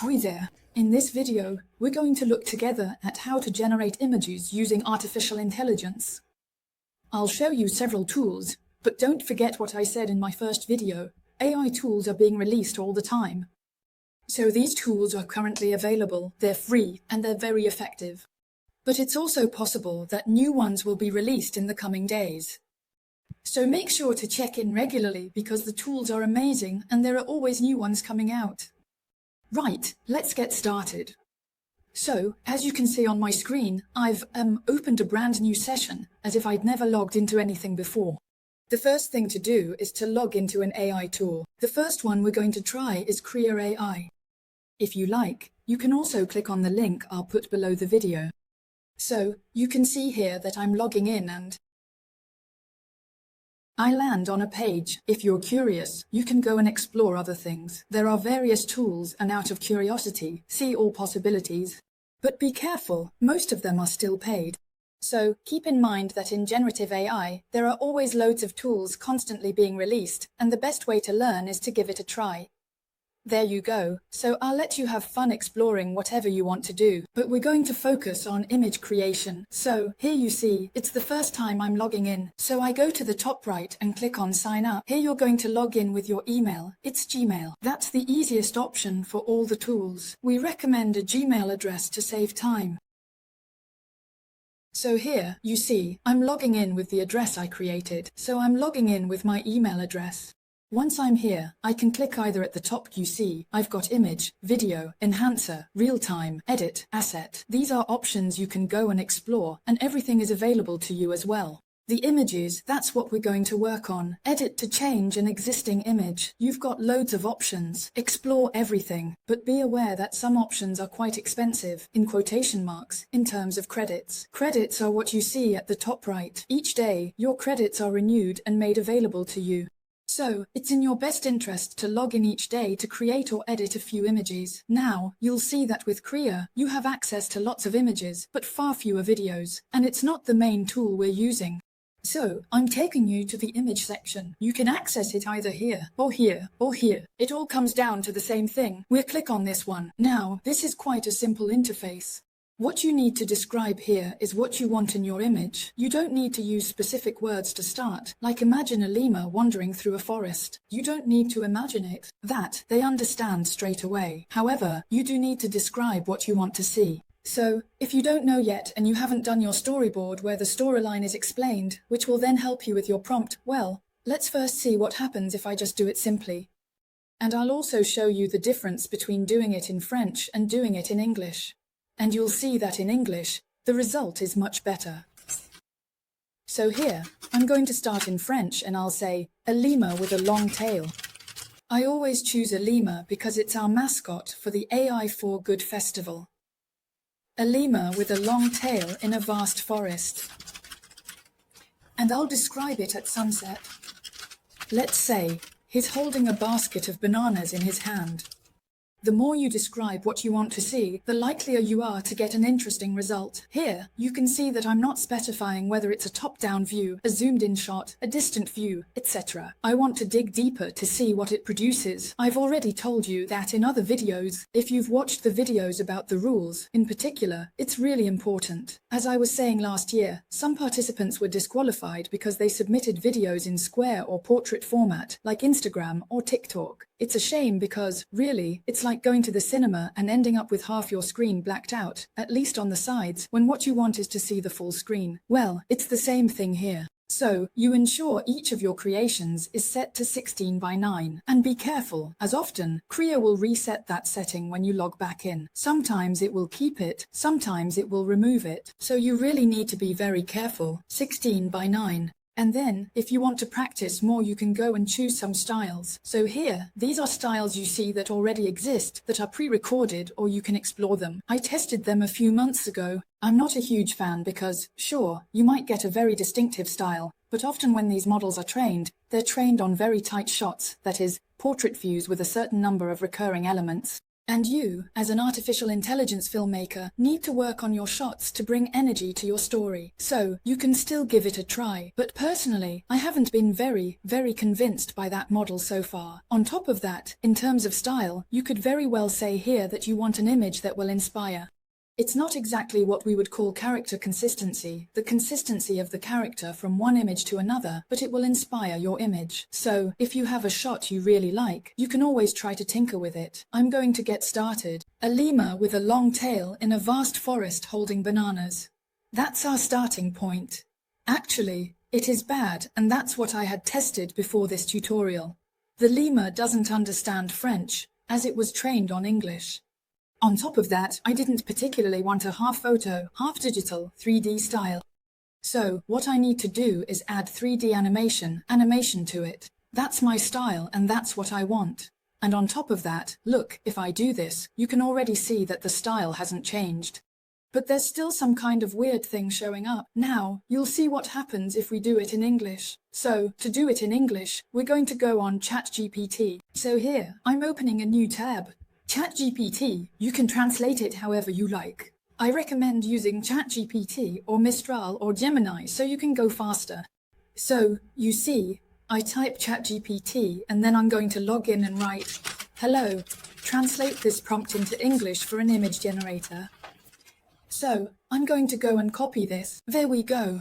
Hi there. In this video, we're going to look together at how to generate images using artificial intelligence. I'll show you several tools, but don't forget what I said in my first video. AI tools are being released all the time. So these tools are currently available, they're free, and they're very effective. But it's also possible that new ones will be released in the coming days. So make sure to check in regularly because the tools are amazing and there are always new ones coming out. Right, let's get started. So, as you can see on my screen, I've opened a brand new session as if I'd never logged into anything before. The first thing to do is to log into an AI tool. The first one we're going to try is CREA AI. If you like, you can also click on the link I'll put below the video. So, you can see here that I'm logging in and I land on a page. If you're curious, you can go and explore other things. There are various tools and out of curiosity, see all possibilities. But be careful, most of them are still paid. So keep in mind that in generative AI, there are always loads of tools constantly being released, and the best way to learn is to give it a try. There you go. So I'll let you have fun exploring whatever you want to do, but we're going to focus on image creation. So here you see, it's the first time I'm logging in. So I go to the top right and click on sign up. Here you're going to log in with your email. It's Gmail. That's the easiest option for all the tools. We recommend a Gmail address to save time. So here, you see, I'm logging in with the address I created. So I'm logging in with my email address. Once I'm here, I can click either at the top you see, I've got image, video, enhancer, real-time, edit, asset. These are options you can go and explore, and everything is available to you as well. The images, that's what we're going to work on. Edit to change an existing image. You've got loads of options. Explore everything, but be aware that some options are quite expensive, in quotation marks, in terms of credits. Credits are what you see at the top right. Each day, your credits are renewed and made available to you. So, it's in your best interest to log in each day to create or edit a few images. Now, you'll see that with CREA, you have access to lots of images, but far fewer videos, and it's not the main tool we're using. So, I'm taking you to the image section. You can access it either here, or here, or here. It all comes down to the same thing. We'll click on this one. Now, this is quite a simple interface. What you need to describe here is what you want in your image. You don't need to use specific words to start, like imagine a lemur wandering through a forest. You don't need to imagine it. That, they understand straight away. However, you do need to describe what you want to see. So, if you don't know yet and you haven't done your storyboard where the storyline is explained, which will then help you with your prompt, well, let's first see what happens if I just do it simply. And I'll also show you the difference between doing it in French and doing it in English. And you'll see that in English, the result is much better. So here, I'm going to start in French and I'll say, a lemur with a long tail. I always choose a lemur because it's our mascot for the AI for Good festival. A lemur with a long tail in a vast forest. And I'll describe it at sunset. Let's say, he's holding a basket of bananas in his hand. The more you describe what you want to see, the likelier you are to get an interesting result. Here, you can see that I'm not specifying whether it's a top-down view, a zoomed-in shot, a distant view, etc. I want to dig deeper to see what it produces. I've already told you that in other videos. If you've watched the videos about the rules, in particular, it's really important. As I was saying last year, some participants were disqualified because they submitted videos in square or portrait format, like Instagram or TikTok. It's a shame because, really, it's like going to the cinema and ending up with half your screen blacked out, at least on the sides, when what you want is to see the full screen. Well, it's the same thing here. So, you ensure each of your creations is set to 16 by 9. And be careful, as often, CREA will reset that setting when you log back in. Sometimes it will keep it, sometimes it will remove it. So you really need to be very careful. 16 by 9. And then, if you want to practice more, you can go and choose some styles. So here, these are styles you see that already exist, that are pre-recorded, or you can explore them. I tested them a few months ago. I'm not a huge fan because, sure, you might get a very distinctive style, but often when these models are trained, they're trained on very tight shots, that is, portrait views with a certain number of recurring elements. And you, as an artificial intelligence filmmaker, need to work on your shots to bring energy to your story. So, you can still give it a try. But personally, I haven't been very convinced by that model so far. On top of that, in terms of style, you could very well say here that you want an image that will inspire. It's not exactly what we would call character consistency, the consistency of the character from one image to another, but it will inspire your image. So, if you have a shot you really like, you can always try to tinker with it. I'm going to get started. A lemur with a long tail in a vast forest holding bananas. That's our starting point. Actually, it is bad, and that's what I had tested before this tutorial. The lemur doesn't understand French, as it was trained on English. On top of that, I didn't particularly want a half photo, half digital, 3D style. So, what I need to do is add 3D animation to it. That's my style and that's what I want. And on top of that, look, if I do this, you can already see that the style hasn't changed. But there's still some kind of weird thing showing up. Now, you'll see what happens if we do it in English. So, to do it in English, we're going to go on ChatGPT. So here, I'm opening a new tab. ChatGPT, you can translate it however you like. I recommend using ChatGPT or Mistral or Gemini so you can go faster. So, you see, I type ChatGPT and then I'm going to log in and write, "Hello, translate this prompt into English for an image generator." So, I'm going to go and copy this. There we go.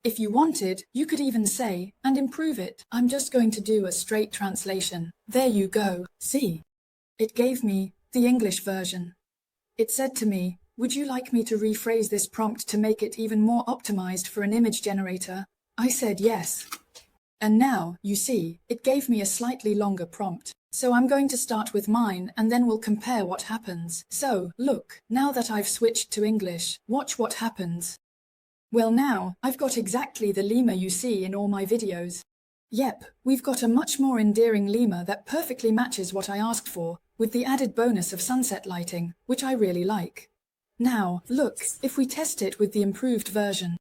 If you wanted, you could even say, and improve it. I'm just going to do a straight translation. There you go. See? It gave me the English version. It said to me, "Would you like me to rephrase this prompt to make it even more optimized for an image generator?" I said yes. And now, you see, it gave me a slightly longer prompt. So I'm going to start with mine and then we'll compare what happens. So, look, now that I've switched to English, watch what happens. Well now, I've got exactly the lemur you see in all my videos. Yep, we've got a much more endearing lemur that perfectly matches what I asked for, with the added bonus of sunset lighting, which I really like. Now, look, if we test it with the improved version.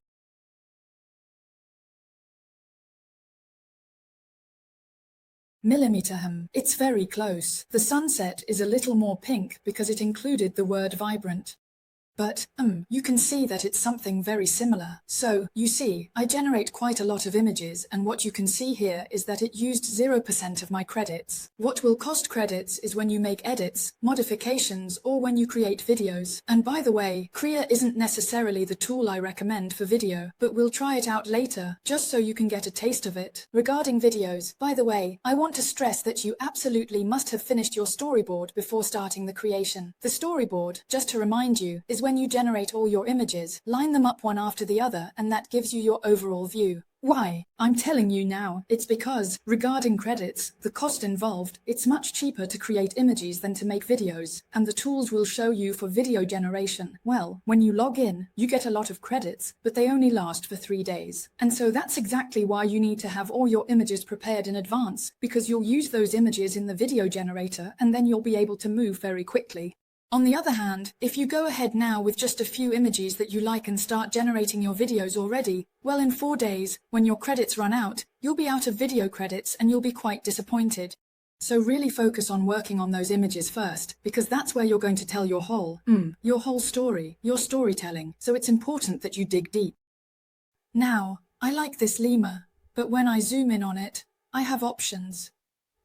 It's very close. The sunset is a little more pink because it included the word vibrant. But, you can see that it's something very similar. So, you see, I generate quite a lot of images, and what you can see here is that it used 0% of my credits. What will cost credits is when you make edits, modifications, or when you create videos. And by the way, CREA isn't necessarily the tool I recommend for video, but we'll try it out later, just so you can get a taste of it. Regarding videos, by the way, I want to stress that you absolutely must have finished your storyboard before starting the creation. The storyboard, just to remind you, is when you generate all your images, line them up one after the other, and that gives you your overall view. Why? I'm telling you now. It's because, regarding credits, the cost involved, it's much cheaper to create images than to make videos, and the tools will show you for video generation. Well, when you log in, you get a lot of credits, but they only last for 3 days. And so that's exactly why you need to have all your images prepared in advance, because you'll use those images in the video generator, and then you'll be able to move very quickly. On the other hand, if you go ahead now with just a few images that you like and start generating your videos already, well, in 4 days, when your credits run out, you'll be out of video credits and you'll be quite disappointed. So really focus on working on those images first, because that's where you're going to tell your whole story, your storytelling, so it's important that you dig deep. Now, I like this lemur, but when I zoom in on it, I have options.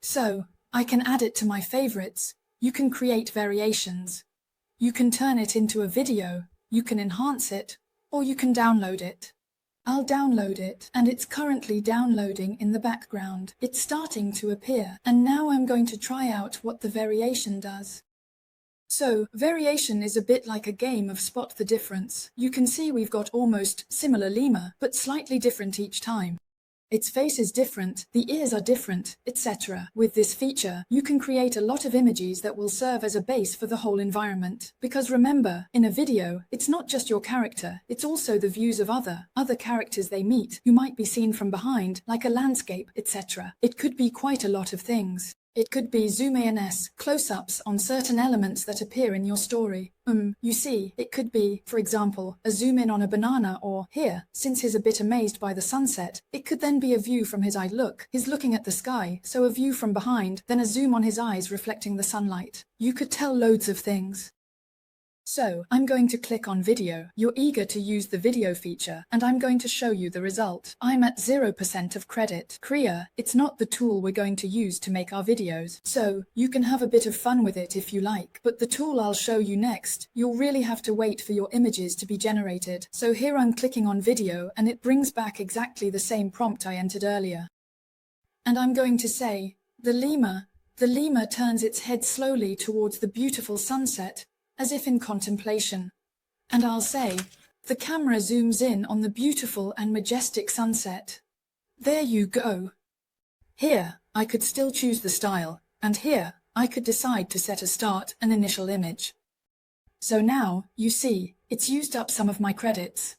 So, I can add it to my favorites. You can create variations. You can turn it into a video, you can enhance it, or you can download it. I'll download it, and it's currently downloading in the background. It's starting to appear, and now I'm going to try out what the variation does. So, variation is a bit like a game of spot the difference. You can see we've got almost similar lemur, but slightly different each time. Its face is different, the ears are different, etc. With this feature, you can create a lot of images that will serve as a base for the whole environment. Because remember, in a video, it's not just your character, it's also the views of other characters they meet, who might be seen from behind, like a landscape, etc. It could be quite a lot of things. It could be zoom ins, close-ups on certain elements that appear in your story. You see, it could be, for example, a zoom in on a banana, or here, since he's a bit amazed by the sunset, it could then be a view from his eye. Look, he's looking at the sky, so a view from behind, then a zoom on his eyes reflecting the sunlight. You could tell loads of things. So, I'm going to click on video. You're eager to use the video feature, and I'm going to show you the result. I'm at 0% of credit. CREA, it's not the tool we're going to use to make our videos. So, you can have a bit of fun with it if you like. But the tool I'll show you next, you'll really have to wait for your images to be generated. So here I'm clicking on video, and it brings back exactly the same prompt I entered earlier. And I'm going to say, the lemur turns its head slowly towards the beautiful sunset, as if in contemplation. And I'll say, the camera zooms in on the beautiful and majestic sunset. There you go. Here, I could still choose the style, and here, I could decide to set a start and initial image. So now, you see, it's used up some of my credits.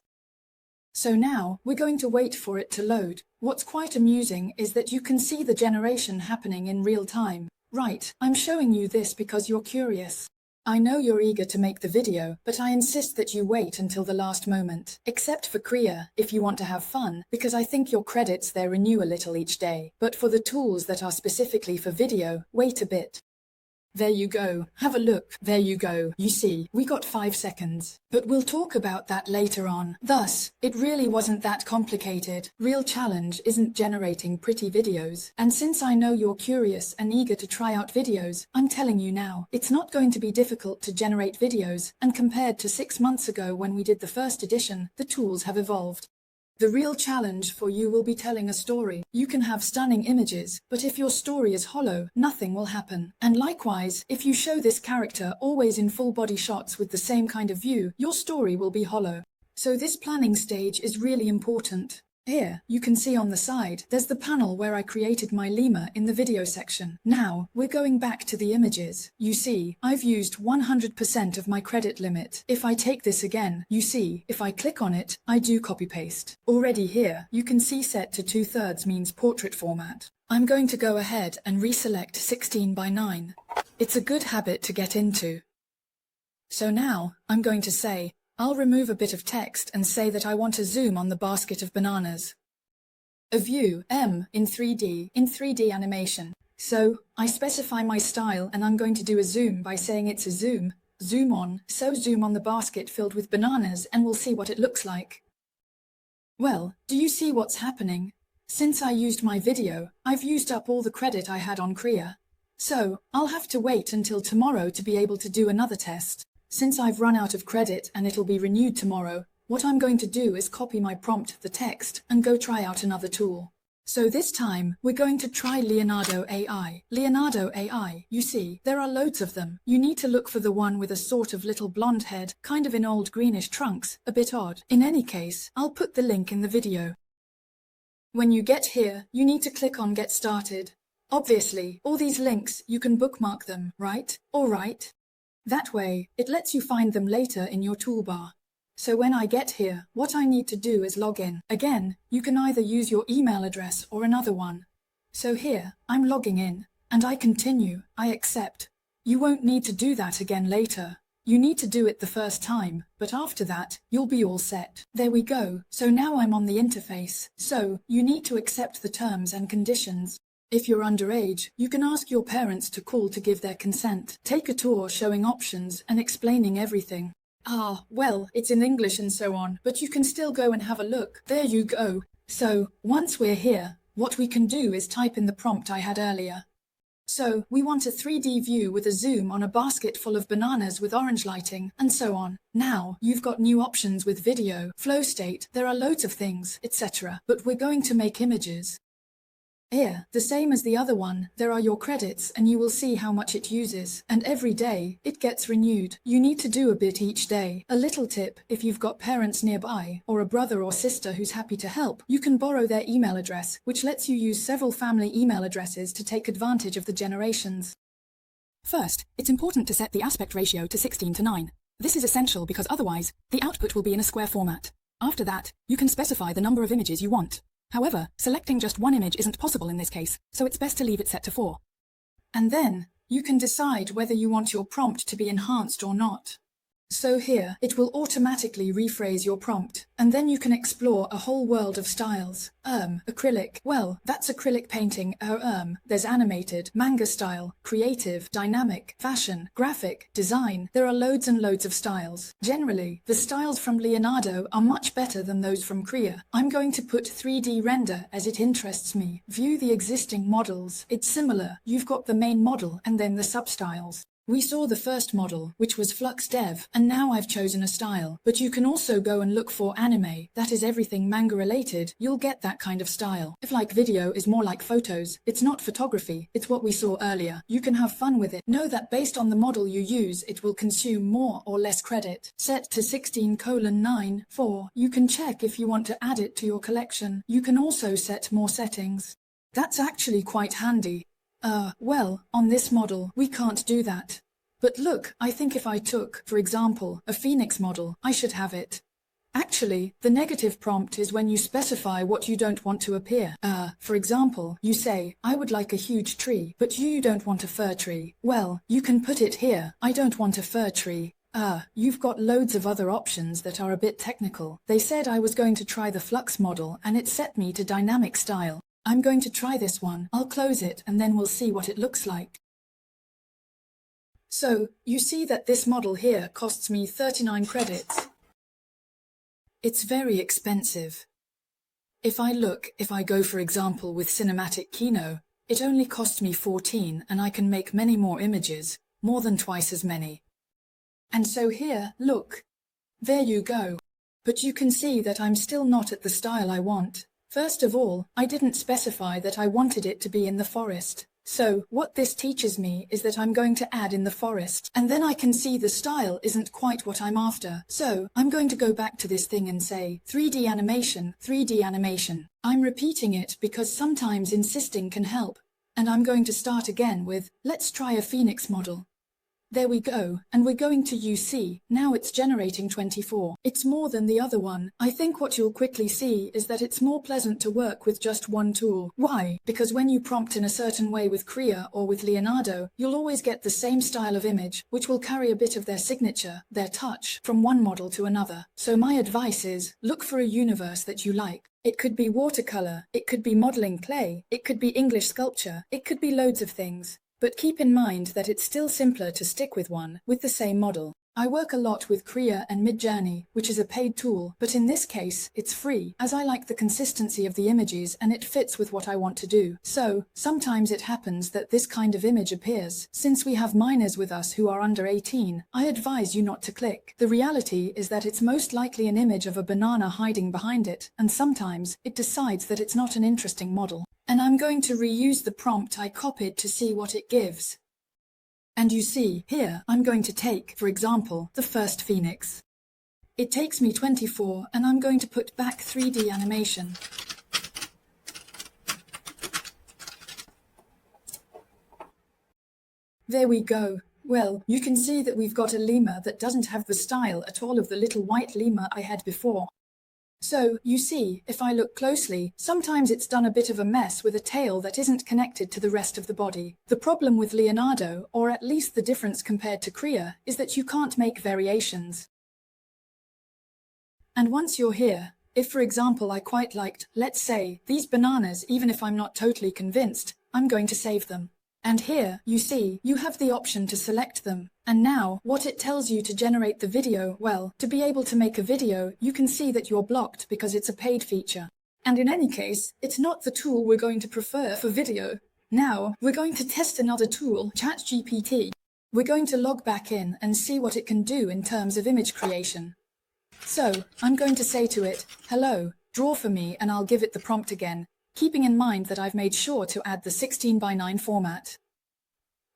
So now, we're going to wait for it to load. What's quite amusing is that you can see the generation happening in real time. Right, I'm showing you this because you're curious. I know you're eager to make the video, but I insist that you wait until the last moment. Except for CREA, if you want to have fun, because I think your credits there renew a little each day. But for the tools that are specifically for video, wait a bit. There you go. Have a look. There you go. You see, we got 5 seconds. But we'll talk about that later on. Thus, it really wasn't that complicated. Real challenge isn't generating pretty videos. And since I know you're curious and eager to try out videos, I'm telling you now, it's not going to be difficult to generate videos. And compared to 6 months ago when we did the first edition, the tools have evolved. The real challenge for you will be telling a story. You can have stunning images, but if your story is hollow, nothing will happen. And likewise, if you show this character always in full body shots with the same kind of view, your story will be hollow. So this planning stage is really important. Here, you can see on the side, there's the panel where I created my lemur in the video section. Now, we're going back to the images. You see, I've used 100% of my credit limit. If I take this again, you see, if I click on it, I do copy-paste. Already here, you can see set to 2/3 means portrait format. I'm going to go ahead and reselect 16:9. It's a good habit to get into. So now, I'm going to say, I'll remove a bit of text and say that I want to zoom on the basket of bananas. A view, in 3D animation. So, I specify my style and I'm going to do a zoom by saying it's a zoom on, so zoom on the basket filled with bananas and we'll see what it looks like. Well, do you see what's happening? Since I used my video, I've used up all the credit I had on CREA. So, I'll have to wait until tomorrow to be able to do another test. Since I've run out of credit and it'll be renewed tomorrow, what I'm going to do is copy my prompt, the text, and go try out another tool. So this time, we're going to try Leonardo AI. Leonardo AI, you see, there are loads of them. You need to look for the one with a sort of little blonde head, kind of in old greenish trunks, a bit odd. In any case, I'll put the link in the video. When you get here, you need to click on Get Started. Obviously, all these links, you can bookmark them, right? Alright. That way, it lets you find them later in your toolbar. So when I get here, what I need to do is log in. Again, you can either use your email address or another one. So here, I'm logging in, and I continue, I accept. You won't need to do that again later. You need to do it the first time, but after that, you'll be all set. There we go. So now I'm on the interface. So, you need to accept the terms and conditions. If you're underage, you can ask your parents to call to give their consent. Take a tour showing options and explaining everything. Well, it's in English and so on, but you can still go and have a look. There you go. So, once we're here, what we can do is type in the prompt I had earlier. So, we want a 3D view with a zoom on a basket full of bananas with orange lighting, and so on. Now, you've got new options with video, flow state, there are loads of things, etc. But we're going to make images. Here, the same as the other one, there are your credits and you will see how much it uses. And every day, it gets renewed. You need to do a bit each day. A little tip, if you've got parents nearby, or a brother or sister who's happy to help, you can borrow their email address, which lets you use several family email addresses to take advantage of the generations. First, it's important to set the aspect ratio to 16:9. This is essential because otherwise, the output will be in a square format. After that, you can specify the number of images you want. However, selecting just one image isn't possible in this case, so it's best to leave it set to 4. And then you can decide whether you want your prompt to be enhanced or not. So here, it will automatically rephrase your prompt, and then you can explore a whole world of styles. Acrylic. Well, that's acrylic painting. There's animated, manga style, creative, dynamic, fashion, graphic, design. There are loads and loads of styles. Generally, the styles from Leonardo are much better than those from CREA. I'm going to put 3D render as it interests me. View the existing models. It's similar. You've got the main model and then the substyles. We saw the first model, which was Flux Dev, and now I've chosen a style. But you can also go and look for anime, that is everything manga related, you'll get that kind of style. If like video is more like photos, it's not photography, it's what we saw earlier. You can have fun with it. Know that based on the model you use, it will consume more or less credit. Set to 16:9:4, you can check if you want to add it to your collection. You can also set more settings. That's actually quite handy. Well, on this model, we can't do that. But look, I think if I took, for example, a Phoenix model, I should have it. Actually, the negative prompt is when you specify what you don't want to appear. For example, you say, I would like a huge tree, but you don't want a fir tree. Well, you can put it here, I don't want a fir tree. You've got loads of other options that are a bit technical. They said I was going to try the Flux model and it set me to dynamic style. I'm going to try this one. I'll close it and then we'll see what it looks like. So, you see that this model here costs me 39 credits. It's very expensive. If I go for example with Cinematic Kino, it only costs me 14 and I can make many more images, more than twice as many. And so here, look. There you go. But you can see that I'm still not at the style I want. First of all, I didn't specify that I wanted it to be in the forest. So, what this teaches me is that I'm going to add in the forest, and then I can see the style isn't quite what I'm after. So, I'm going to go back to this thing and say, 3D animation, 3D animation. I'm repeating it because sometimes insisting can help. And I'm going to start again with, let's try a Phoenix model. There we go, and we're going to UC. Now it's generating 24. It's more than the other one. I think what you'll quickly see is that it's more pleasant to work with just one tool. Why? Because when you prompt in a certain way with CREA or with Leonardo, you'll always get the same style of image, which will carry a bit of their signature, their touch, from one model to another. So my advice is, look for a universe that you like. It could be watercolor, it could be modeling clay, it could be English sculpture, it could be loads of things. But keep in mind that it's still simpler to stick with one, with the same model. I work a lot with CREA and Midjourney, which is a paid tool, but in this case, it's free, as I like the consistency of the images and it fits with what I want to do. So, sometimes it happens that this kind of image appears. Since we have minors with us who are under 18, I advise you not to click. The reality is that it's most likely an image of a banana hiding behind it, and sometimes, it decides that it's not an interesting model. And I'm going to reuse the prompt I copied to see what it gives. And you see, here, I'm going to take, for example, the first Phoenix. It takes me 24, and I'm going to put back 3D animation. There we go. Well, you can see that we've got a lemur that doesn't have the style at all of the little white lemur I had before. So, you see, if I look closely, sometimes it's done a bit of a mess with a tail that isn't connected to the rest of the body. The problem with Leonardo, or at least the difference compared to CREA, is that you can't make variations. And once you're here, if for example I quite liked, let's say, these bananas, even if I'm not totally convinced, I'm going to save them. And here, you see, you have the option to select them. And now, what it tells you to generate the video, well, to be able to make a video, you can see that you're blocked because it's a paid feature. And in any case, it's not the tool we're going to prefer for video. Now, we're going to test another tool, ChatGPT. We're going to log back in and see what it can do in terms of image creation. So, I'm going to say to it, hello, draw for me, and I'll give it the prompt again, keeping in mind that I've made sure to add the 16:9 format.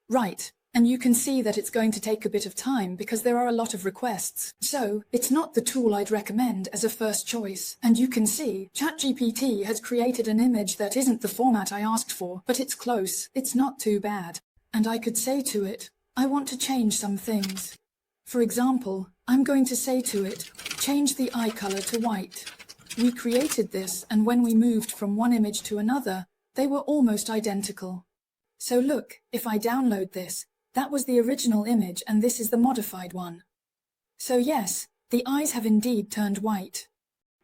Right, and you can see that it's going to take a bit of time because there are a lot of requests. So, it's not the tool I'd recommend as a first choice. And you can see, ChatGPT has created an image that isn't the format I asked for, but it's close. It's not too bad. And I could say to it, I want to change some things. For example, I'm going to say to it, change the eye color to white. We created this, and when we moved from one image to another, they were almost identical. So look, if I download this, that was the original image and this is the modified one. So yes, the eyes have indeed turned white.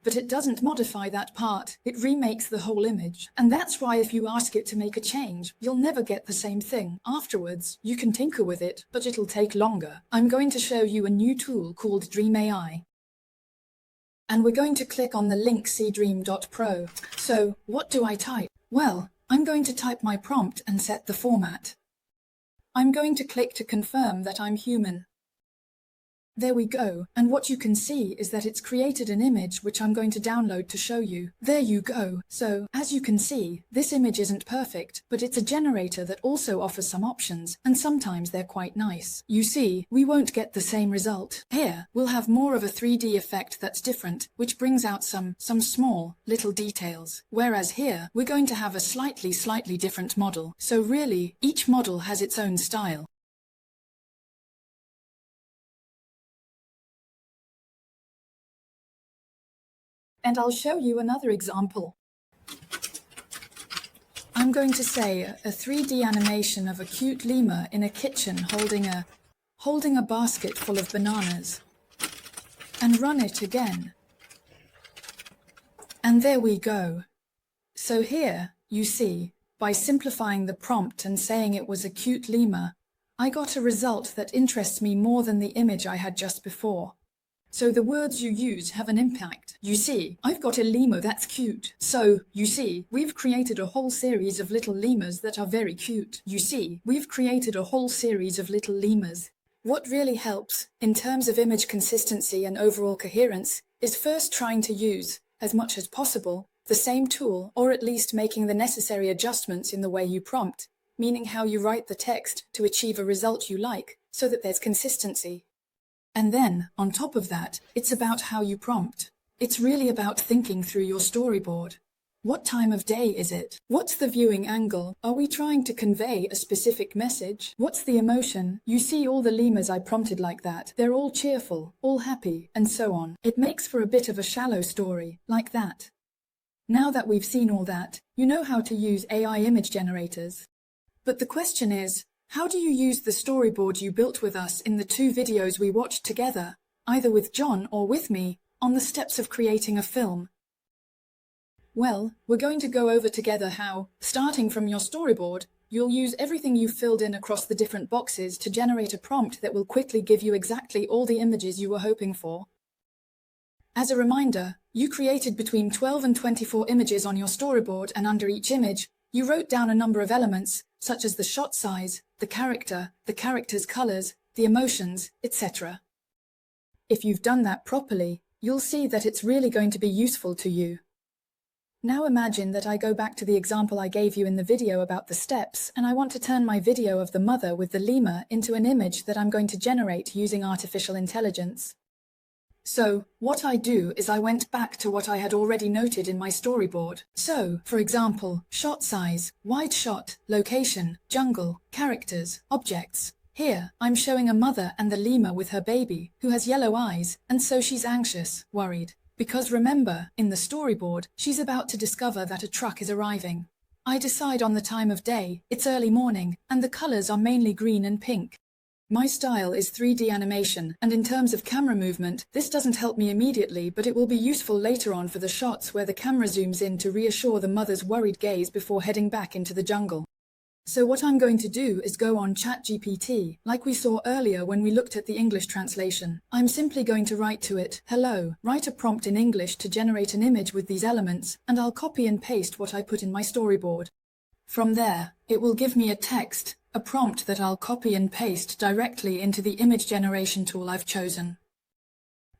But it doesn't modify that part, it remakes the whole image. And that's why if you ask it to make a change, you'll never get the same thing. Afterwards, you can tinker with it, but it'll take longer. I'm going to show you a new tool called DreamAI. And we're going to click on the link cdream.pro. So, what do I type? Well, I'm going to type my prompt and set the format. I'm going to click to confirm that I'm human. There we go, and what you can see is that it's created an image which I'm going to download to show you. There you go. So, as you can see, this image isn't perfect, but it's a generator that also offers some options, and sometimes they're quite nice. You see, we won't get the same result. Here, we'll have more of a 3D effect that's different, which brings out some small, little details. Whereas here, we're going to have a slightly different model. So really, each model has its own style. And I'll show you another example. I'm going to say a 3D animation of a cute lemur in a kitchen holding a basket full of bananas. And run it again. And there we go. So here, you see, by simplifying the prompt and saying it was a cute lemur, I got a result that interests me more than the image I had just before. So the words you use have an impact. You see, I've got a lemur that's cute. So, you see, we've created a whole series of little lemurs that are very cute. You see, we've created a whole series of little lemurs. What really helps, in terms of image consistency and overall coherence, is first trying to use, as much as possible, the same tool, or at least making the necessary adjustments in the way you prompt, meaning how you write the text to achieve a result you like, so that there's consistency. And then, on top of that, it's about how you prompt. It's really about thinking through your storyboard. What time of day is it? What's the viewing angle? Are we trying to convey a specific message? What's the emotion? You see all the lemurs I prompted like that. They're all cheerful, all happy, and so on. It makes for a bit of a shallow story, like that. Now that we've seen all that, you know how to use AI image generators. But the question is, how do you use the storyboard you built with us in the 2 videos we watched together, either with John or with me, on the steps of creating a film? Well, we're going to go over together how, starting from your storyboard, you'll use everything you filled in across the different boxes to generate a prompt that will quickly give you exactly all the images you were hoping for. As a reminder, you created between 12 and 24 images on your storyboard, and under each image, you wrote down a number of elements, such as the shot size, the character's colors, the emotions, etc. If you've done that properly, you'll see that it's really going to be useful to you. Now imagine that I go back to the example I gave you in the video about the steps, and I want to turn my video of the mother with the lemur into an image that I'm going to generate using artificial intelligence. So, what I do is I went back to what I had already noted in my storyboard. So, for example, shot size, wide shot, location, jungle, characters, objects. Here, I'm showing a mother and the lemur with her baby, who has yellow eyes, and so she's anxious, worried. Because remember, in the storyboard, she's about to discover that a truck is arriving. I decide on the time of day, it's early morning, and the colors are mainly green and pink. My style is 3D animation, and in terms of camera movement, this doesn't help me immediately, but it will be useful later on for the shots where the camera zooms in to reassure the mother's worried gaze before heading back into the jungle. So what I'm going to do is go on ChatGPT, like we saw earlier when we looked at the English translation. I'm simply going to write to it, "Hello, write a prompt in English to generate an image with these elements," and I'll copy and paste what I put in my storyboard. From there, it will give me a text, a prompt that I'll copy and paste directly into the image generation tool I've chosen.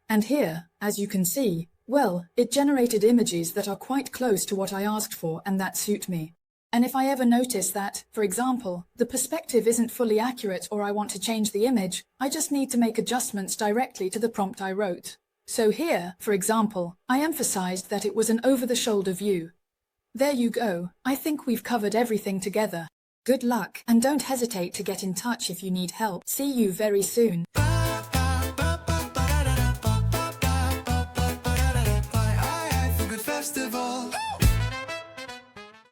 And here, as you can see, well, it generated images that are quite close to what I asked for and that suit me. And if I ever notice that, for example, the perspective isn't fully accurate or I want to change the image, I just need to make adjustments directly to the prompt I wrote. So here, for example, I emphasized that it was an over-the-shoulder view. There you go. I think we've covered everything together. Good luck, and don't hesitate to get in touch if you need help. See you very soon. Festival.